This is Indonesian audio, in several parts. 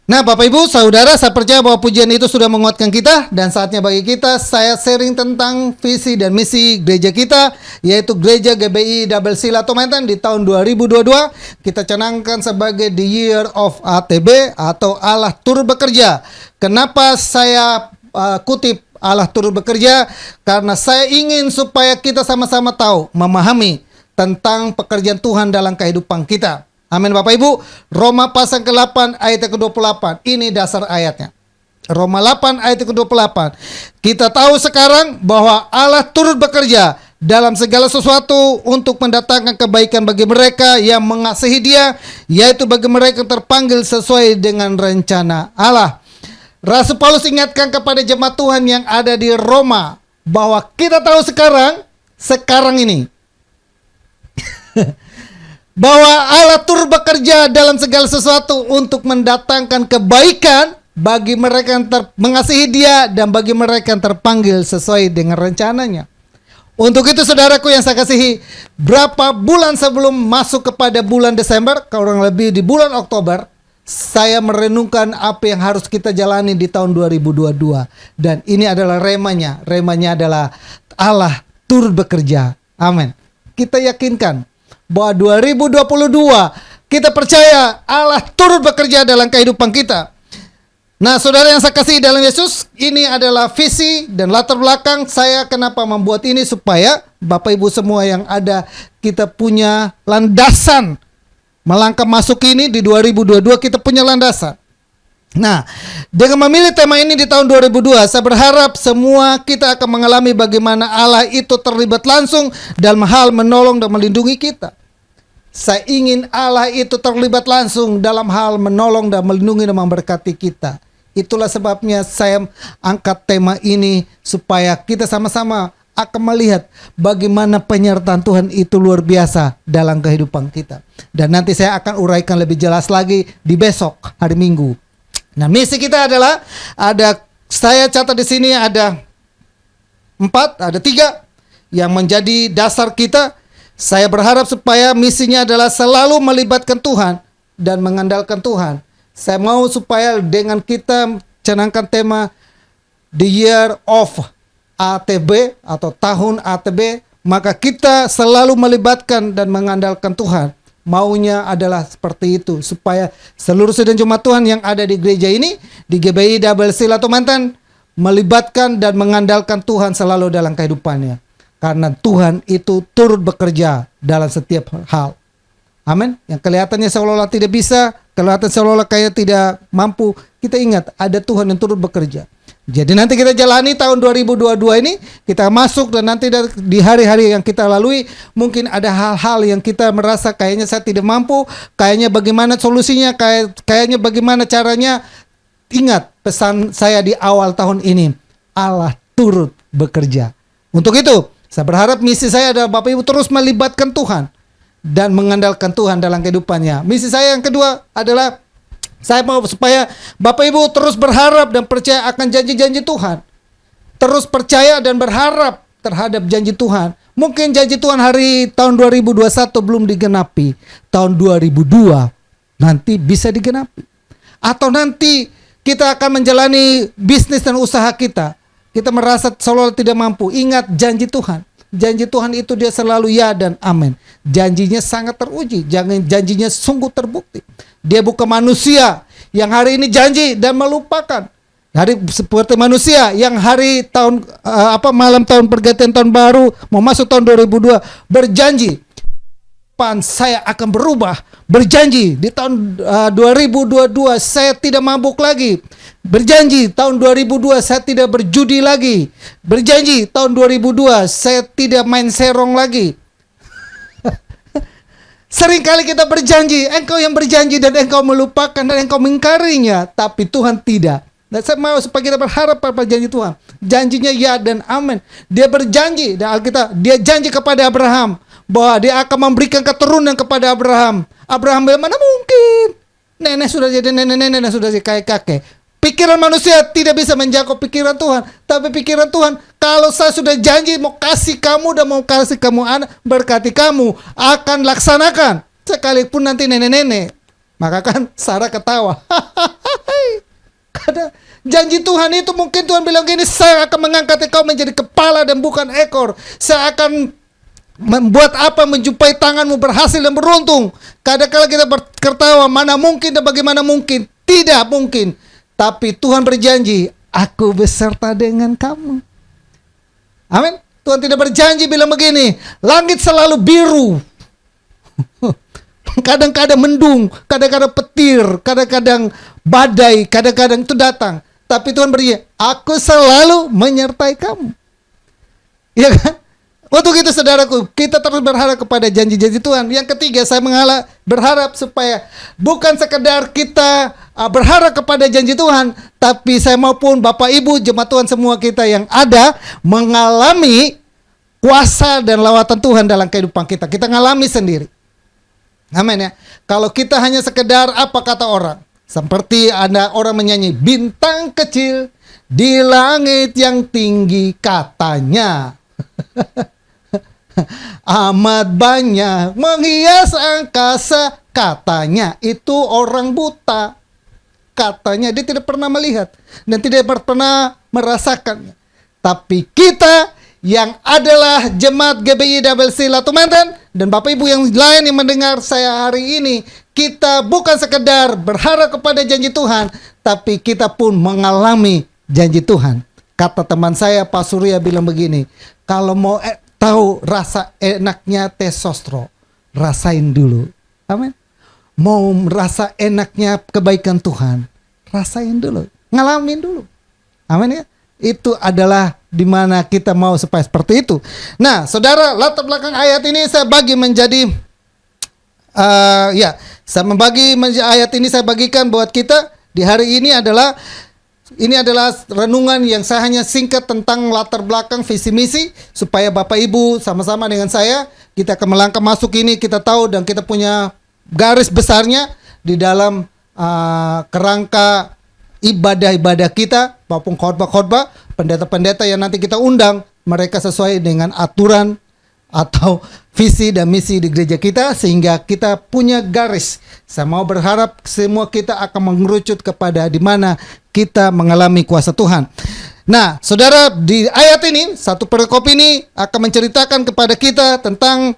Nah, Bapak Ibu, Saudara, saya percaya bahwa pujian itu sudah menguatkan kita dan saatnya bagi kita saya sharing tentang visi dan misi gereja kita, yaitu Gereja GBI Double Sila Tomaten di tahun 2022 kita canangkan sebagai The Year of ATB atau Allah turut bekerja. Kenapa saya kutip Allah turut bekerja? Karena saya ingin supaya kita sama-sama tahu, memahami tentang pekerjaan Tuhan dalam kehidupan kita. Amin Bapak Ibu. Roma pasal ke-8 ayat ke-28. Ini dasar ayatnya. Roma 8 ayat ke-28. Kita tahu sekarang bahwa Allah turut bekerja dalam segala sesuatu untuk mendatangkan kebaikan bagi mereka yang mengasihi Dia, yaitu bagi mereka yang terpanggil sesuai dengan rencana Allah. Rasul Paulus ingatkan kepada jemaat Tuhan yang ada di Roma bahwa kita tahu sekarang ini bahwa Allah turut bekerja dalam segala sesuatu untuk mendatangkan kebaikan bagi mereka yang mengasihi Dia dan bagi mereka yang terpanggil sesuai dengan rencananya. Untuk itu saudaraku yang saya kasihi, berapa bulan sebelum masuk kepada bulan Desember, kurang lebih di bulan Oktober, saya merenungkan apa yang harus kita jalani di tahun 2022. Dan ini adalah remanya. Remanya adalah Allah turut bekerja. Amin. Kita yakinkan bahwa 2022 kita percaya Allah turut bekerja dalam kehidupan kita. Nah, saudara yang saya kasih dalam Yesus, ini adalah visi dan latar belakang saya kenapa membuat ini, supaya Bapak Ibu semua yang ada kita punya landasan melangkah masuk ini di 2022, kita punya landasan. Nah, dengan memilih tema ini di tahun 2002, saya berharap semua kita akan mengalami bagaimana Allah itu terlibat langsung dalam hal menolong dan melindungi kita. Saya ingin Allah itu terlibat langsung dalam hal menolong dan melindungi dan memberkati kita. Itulah sebabnya saya angkat tema ini, supaya kita sama-sama akan melihat bagaimana penyertaan Tuhan itu luar biasa dalam kehidupan kita. Dan nanti saya akan uraikan lebih jelas lagi di besok hari Minggu. Nah, misi kita adalah saya catat di sini ada 3 yang menjadi dasar kita. Saya berharap supaya misinya adalah selalu melibatkan Tuhan dan mengandalkan Tuhan. Saya mau supaya dengan kita canangkan tema The Year of ATB atau tahun ATB, maka kita selalu melibatkan dan mengandalkan Tuhan. Maunya adalah seperti itu, supaya seluruh saudara jemaat Tuhan yang ada di gereja ini, di GBI Double Sila Tomaten, melibatkan dan mengandalkan Tuhan selalu dalam kehidupannya. Karena Tuhan itu turut bekerja dalam setiap hal. Amin. Yang kelihatannya seolah-olah tidak bisa, kelihatan seolah-olah kayak tidak mampu, kita ingat ada Tuhan yang turut bekerja. Jadi nanti kita jalani tahun 2022 ini, kita masuk dan nanti di hari-hari yang kita lalui, mungkin ada hal-hal yang kita merasa kayaknya saya tidak mampu, kayaknya bagaimana solusinya, kayaknya bagaimana caranya. Ingat pesan saya di awal tahun ini, Allah turut bekerja. Untuk itu, saya berharap misi saya adalah Bapak Ibu terus melibatkan Tuhan dan mengandalkan Tuhan dalam kehidupannya. Misi saya yang kedua adalah saya mau supaya Bapak Ibu terus berharap dan percaya akan janji-janji Tuhan. Terus percaya dan berharap terhadap janji Tuhan. Mungkin janji Tuhan tahun 2021 belum digenapi. Tahun 2002 nanti bisa digenapi. Atau nanti kita akan menjalani bisnis dan usaha kita. Kita merasa seolah tidak mampu. Ingat janji Tuhan. Janji Tuhan itu dia selalu ya dan amin. Janjinya sangat teruji. Janjinya sungguh terbukti. Dia bukan manusia yang hari ini janji dan melupakan. Hari seperti manusia yang malam tahun pergantian tahun baru mau masuk tahun 2002 berjanji, saya akan berubah. Berjanji di tahun 2022 saya tidak mabuk lagi. Berjanji tahun 2002 saya tidak berjudi lagi. Berjanji tahun 2002 saya tidak main serong lagi. Seringkali kita berjanji, engkau yang berjanji dan engkau melupakan dan engkau mengingkarinya, tapi Tuhan tidak. Dan saya mau supaya kita berharap pada janji Tuhan. Janjinya ya dan amin. Dia berjanji, dan Alkitab, dia janji kepada Abraham bahwa dia akan memberikan keturunan kepada Abraham. Abraham bilang, mana mungkin? Nenek sudah jadi nenek sudah jadi kakek. Pikiran manusia tidak bisa menjangkau pikiran Tuhan. Tapi pikiran Tuhan, kalau saya sudah janji mau kasih kamu dan mau kasih kamu anak, berkati kamu, akan laksanakan. Sekalipun nanti nenek-nenek Maka kan Sarah ketawa. Karena janji Tuhan itu mungkin Tuhan bilang gini, saya akan mengangkat engkau menjadi kepala dan bukan ekor. Saya akan membuat apa menjumpai tanganmu berhasil dan beruntung. Kadang-kala kita berketawa, mana mungkin dan bagaimana mungkin. Tidak mungkin. Tapi Tuhan berjanji, aku beserta dengan kamu. Amin. Tuhan tidak berjanji bilang begini, langit selalu biru. Kadang-kadang mendung, kadang-kadang petir, kadang-kadang badai, kadang-kadang itu datang. Tapi Tuhan berjanji, aku selalu menyertai kamu. Iya kan? Untuk itu saudaraku, kita terus berharap kepada janji-janji Tuhan. Yang ketiga, saya berharap supaya bukan sekedar kita berharap kepada janji Tuhan, tapi saya maupun Bapak Ibu jemaat Tuhan semua kita yang ada mengalami kuasa dan lawatan Tuhan dalam kehidupan kita. Kita ngalami sendiri. Amin ya. Kalau kita hanya sekedar apa kata orang, seperti ada orang menyanyi, bintang kecil di langit yang tinggi katanya. Amat banyak menghias angkasa katanya. Itu orang buta. Katanya dia tidak pernah melihat dan tidak pernah merasakannya. Tapi kita yang adalah jemaat GBI WC Latu Menten dan Bapak Ibu yang lain yang mendengar saya hari ini, kita bukan sekedar berharap kepada janji Tuhan, tapi kita pun mengalami janji Tuhan. Kata teman saya Pak Surya bilang begini, kalau mau tahu rasa enaknya teh sostro, rasain dulu. Amin. Mau merasa enaknya kebaikan Tuhan, rasain dulu, ngalamin dulu. Amin ya. Itu adalah dimana kita mau supaya seperti itu. Nah, saudara, latar belakang ayat ini saya bagi menjadi ayat ini saya bagikan buat kita di hari ini adalah renungan yang saya hanya singkat tentang latar belakang visi misi supaya Bapak Ibu sama-sama dengan saya kita akan melangkah masuk ini, kita tahu dan kita punya garis besarnya di dalam kerangka ibadah-ibadah kita maupun khotbah-khotbah, pendeta-pendeta yang nanti kita undang, mereka sesuai dengan aturan atau visi dan misi di gereja kita sehingga kita punya garis. Saya mau berharap semua kita akan mengerucut kepada di mana kita mengalami kuasa Tuhan. Nah, saudara, di ayat ini, satu perikop ini akan menceritakan kepada kita tentang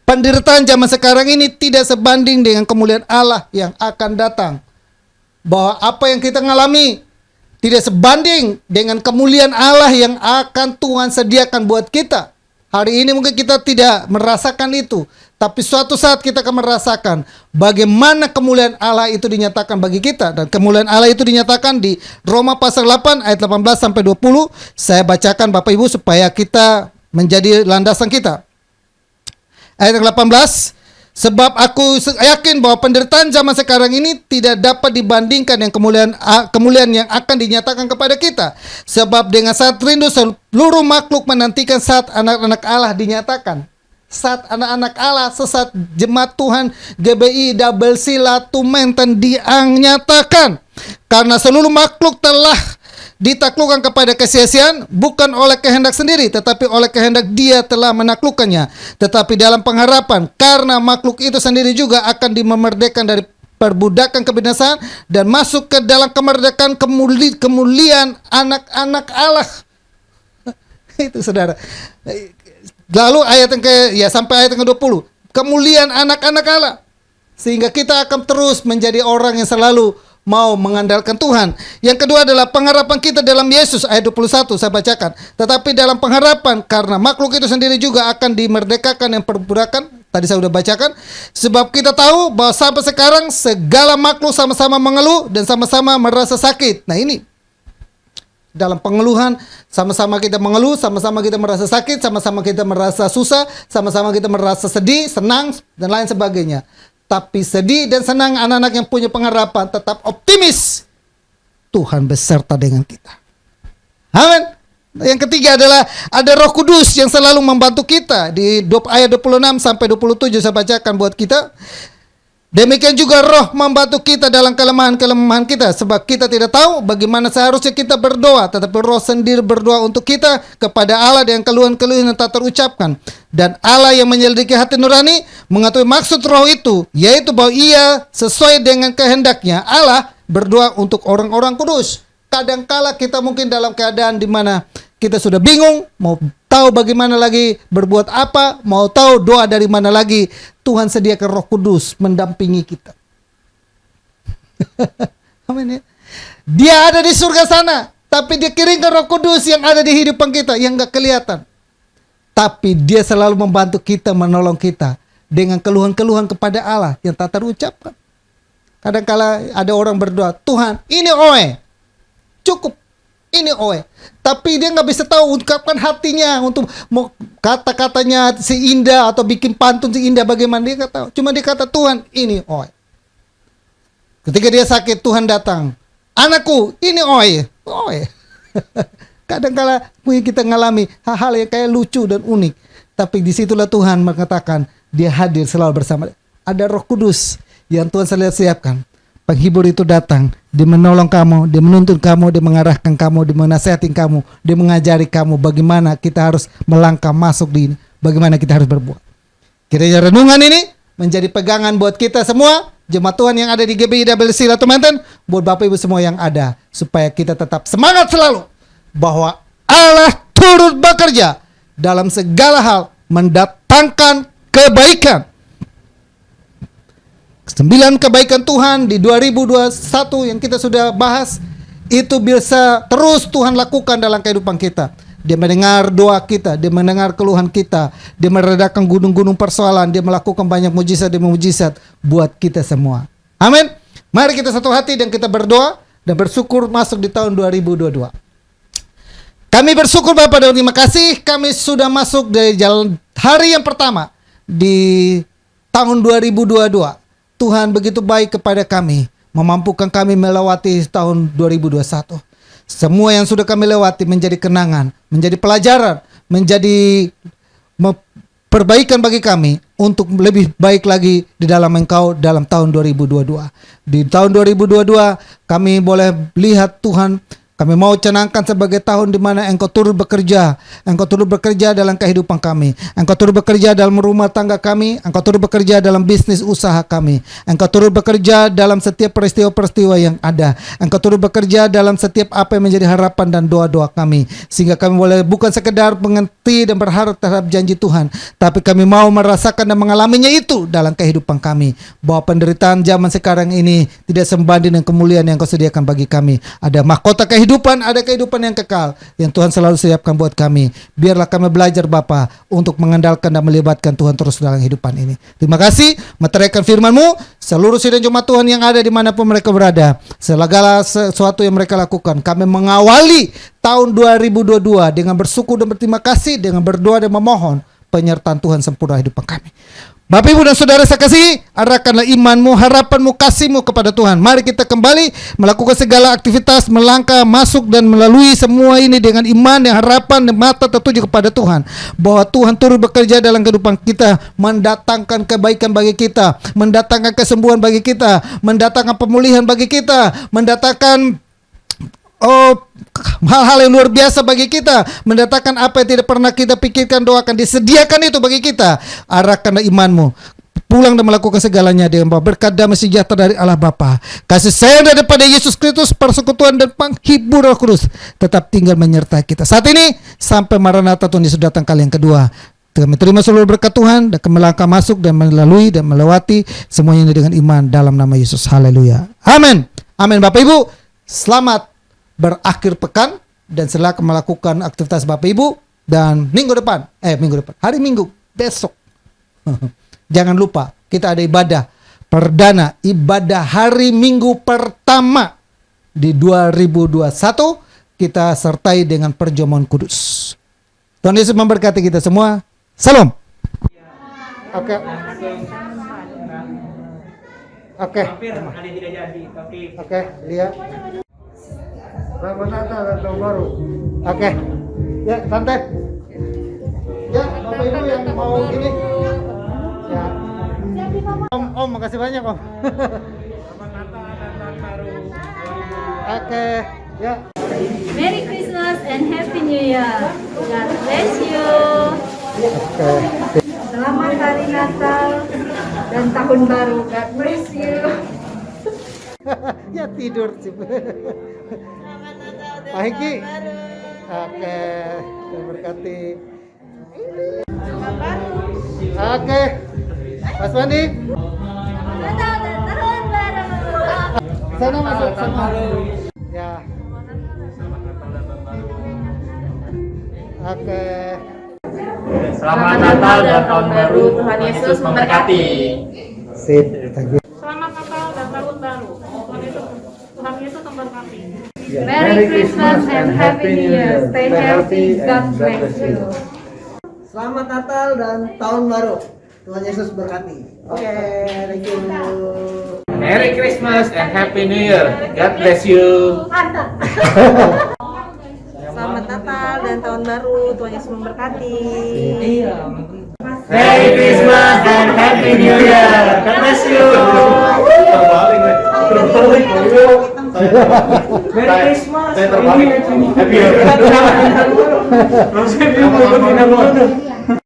penderitaan zaman sekarang ini tidak sebanding dengan kemuliaan Allah yang akan datang. Bahwa apa yang kita alami tidak sebanding dengan kemuliaan Allah yang akan Tuhan sediakan buat kita. Hari ini mungkin kita tidak merasakan itu, tapi suatu saat kita akan merasakan bagaimana kemuliaan Allah itu dinyatakan bagi kita. Dan kemuliaan Allah itu dinyatakan di Roma pasal 8 ayat 18 sampai 20. Saya bacakan Bapak Ibu supaya kita menjadi landasan kita. Ayat 18, sebab aku yakin bahwa penderitaan zaman sekarang ini tidak dapat dibandingkan dengan kemuliaan yang akan dinyatakan kepada kita. Sebab dengan saat rindu seluruh makhluk menantikan saat anak-anak Allah dinyatakan. Saat anak-anak Allah, sesat jemaat Tuhan GBI WC Latu Menten dinyatakan. Karena seluruh makhluk telah ditaklukkan kepada kesia-siaan, bukan oleh kehendak sendiri, tetapi oleh kehendak Dia telah menaklukkannya. Tetapi dalam pengharapan, karena makhluk itu sendiri juga akan dimerdekakan dari perbudakan kebinasaan dan masuk ke dalam kemerdekaan kemuliaan anak-anak Allah. Itu saudara. Lalu ayat yang sampai ayat yang ke-20, kemuliaan anak-anak Allah. Sehingga kita akan terus menjadi orang yang selalu mau mengandalkan Tuhan. Yang kedua adalah pengharapan kita dalam Yesus, ayat 21 saya bacakan. Tetapi dalam pengharapan, karena makhluk itu sendiri juga akan dimerdekakan yang perbudakan. Tadi saya sudah bacakan. Sebab kita tahu bahwa sampai sekarang segala makhluk sama-sama mengeluh dan sama-sama merasa sakit. Nah ini, dalam pengeluhan, sama-sama kita mengeluh, sama-sama kita merasa sakit, sama-sama kita merasa susah, sama-sama kita merasa sedih, senang, dan lain sebagainya. Tapi sedih dan senang anak-anak yang punya pengharapan tetap optimis. Tuhan beserta dengan kita. Amin. Yang ketiga adalah ada Roh Kudus yang selalu membantu kita. Di ayat 26 sampai 27 saya bacakan buat kita. Demikian juga Roh membantu kita dalam kelemahan-kelemahan kita, sebab kita tidak tahu bagaimana seharusnya kita berdoa, tetapi Roh sendiri berdoa untuk kita kepada Allah dengan keluhan-keluhan yang tak terucapkan. Dan Allah yang menyelidiki hati nurani mengetahui maksud Roh itu, yaitu bahwa Ia sesuai dengan kehendaknya. Allah berdoa untuk orang-orang kudus. Kadangkala kita mungkin dalam keadaan di mana kita sudah bingung, mau tahu bagaimana lagi berbuat apa, mau tahu doa dari mana lagi. Tuhan sediakan Roh Kudus mendampingi kita. Amin ya. Dia ada di surga sana, tapi dia kirimkan Roh Kudus yang ada di hidupan kita, yang gak kelihatan. Tapi dia selalu membantu kita, menolong kita dengan keluhan-keluhan kepada Allah yang tak terucapkan. Kadang-kala ada orang berdoa, Tuhan ini oe, cukup. Ini oe, tapi dia nggak bisa tahu ungkapkan hatinya untuk mau kata-katanya si indah atau bikin pantun si indah bagaimana, dia nggak tahu. Cuma dia kata Tuhan ini oe. Ketika dia sakit Tuhan datang, anakku ini oe, oe. Kadang-kala kita ngalami hal-hal yang kayak lucu dan unik, tapi disitulah Tuhan mengatakan dia hadir selalu bersama. Ada Roh Kudus yang Tuhan selalu siapkan. Penghibur itu datang, dia menolong kamu, dia menuntun kamu, dia mengarahkan kamu, dia menasihati kamu, dia mengajari kamu bagaimana kita harus melangkah masuk di ini, bagaimana kita harus berbuat. Kiranya renungan ini menjadi pegangan buat kita semua, jemaat Tuhan yang ada di GBI WC Ratu Mantan, buat Bapak Ibu semua yang ada, supaya kita tetap semangat selalu, bahwa Allah turut bekerja dalam segala hal, mendatangkan kebaikan. 9 kebaikan Tuhan di 2021 yang kita sudah bahas, itu bisa terus Tuhan lakukan dalam kehidupan kita. Dia mendengar doa kita, dia mendengar keluhan kita, dia meredakan gunung-gunung persoalan, dia melakukan banyak mujizat demi mujizat buat kita semua. Amin. Mari kita satu hati dan kita berdoa dan bersyukur masuk di tahun 2022. Kami bersyukur Bapak dan terima kasih, kami sudah masuk dari jalan hari yang pertama di tahun 2022. Tuhan begitu baik kepada kami, memampukan kami melewati tahun 2021. Semua yang sudah kami lewati menjadi kenangan, menjadi pelajaran, menjadi perbaikan bagi kami untuk lebih baik lagi di dalam Engkau dalam tahun 2022. Di tahun 2022 kami boleh lihat Tuhan, kami mau canangkan sebagai tahun di mana Engkau turut bekerja. Engkau turut bekerja dalam kehidupan kami. Engkau turut bekerja dalam rumah tangga kami. Engkau turut bekerja dalam bisnis usaha kami. Engkau turut bekerja dalam setiap peristiwa-peristiwa yang ada. Engkau turut bekerja dalam setiap apa yang menjadi harapan dan doa-doa kami. Sehingga kami boleh bukan sekedar mengerti dan berharap terhadap janji Tuhan, tapi kami mau merasakan dan mengalaminya itu dalam kehidupan kami. Bahwa penderitaan zaman sekarang ini tidak sebanding dengan kemuliaan yang Kau sediakan bagi kami. Ada mahkota kehidupan, ada kehidupan yang kekal yang Tuhan selalu siapkan buat kami. Biarlah kami belajar Bapa untuk mengandalkan dan melibatkan Tuhan terus dalam kehidupan ini. Terima kasih, meteraikan firman-Mu, seluruh sidang jemaat Tuhan yang ada dimanapun mereka berada, segala sesuatu yang mereka lakukan, kami mengawali tahun 2022 dengan bersyukur dan berterima kasih, dengan berdoa dan memohon penyertaan Tuhan sempurna hidup kami. Bapak Ibu dan Saudara saya kasih, arahkanlah imanmu, harapanmu, kasihmu kepada Tuhan. Mari kita kembali melakukan segala aktivitas, melangkah, masuk dan melalui semua ini dengan iman dan harapan dan mata tertuju kepada Tuhan. Bahwa Tuhan turut bekerja dalam kehidupan kita, mendatangkan kebaikan bagi kita, mendatangkan kesembuhan bagi kita, mendatangkan pemulihan bagi kita, mendatangkan hal-hal yang luar biasa bagi kita, mendatangkan apa yang tidak pernah kita pikirkan, doakan, disediakan itu bagi kita. Arahkanlah imanmu, pulang dan melakukan segalanya dengan berkat damai sejahtera dari Allah Bapa, kasih sayang daripada Yesus Kristus, persekutuan dan penghibur Roh Kudus tetap tinggal menyertai kita saat ini sampai Maranatha Tuhan Yesus datang kali yang kedua. Kami terima seluruh berkat Tuhan dan kami melangkah masuk dan melalui dan melewati semuanya dengan iman dalam nama Yesus. Haleluya. Amin. Amin. Bapak Ibu, selamat berakhir pekan dan setelah melakukan aktivitas Bapak Ibu, dan hari Minggu besok jangan lupa kita ada ibadah perdana, ibadah hari Minggu pertama di 2021, kita sertai dengan perjamuan kudus. Tuhan Yesus memberkati kita semua. Salam. Oke. Oke, lihat. Selamat Natal dan Tahun Baru. Oke. Ya, santai. Ya, Bapak Ibu yang mau gini. Ya. Om, makasih banyak Om. Oke, ya. Merry Christmas and Happy New Year. God bless you. Oke. Selamat Hari Natal dan Tahun Baru. God bless you. Ya tidur sih. Selamat Natal dan Pak Hengki. Tahun Baru. Oke, Tuhan berkati. Tahun Baru. Oke, Mas Wandi, Natal dan Tahun Baru. sana masuk sama. Ya. Oke. Selamat Natal dan Tahun Baru. Tuhan Yesus memberkati. Sip, thank you. Selamat Natal dan Tahun Baru. Tuhan Yesus memberkati. Merry Christmas and Happy New Year. Stay healthy. God bless you. Selamat Natal dan Tahun Baru. Tuhan Yesus berkati. Oke, thank you. Merry Christmas and Happy New Year. God bless you. Selamat Natal dan Tahun Baru. Tuhan Yesus memberkati. Merry Christmas and Happy New Year. God bless you. Merry Christmas. Happy New Year.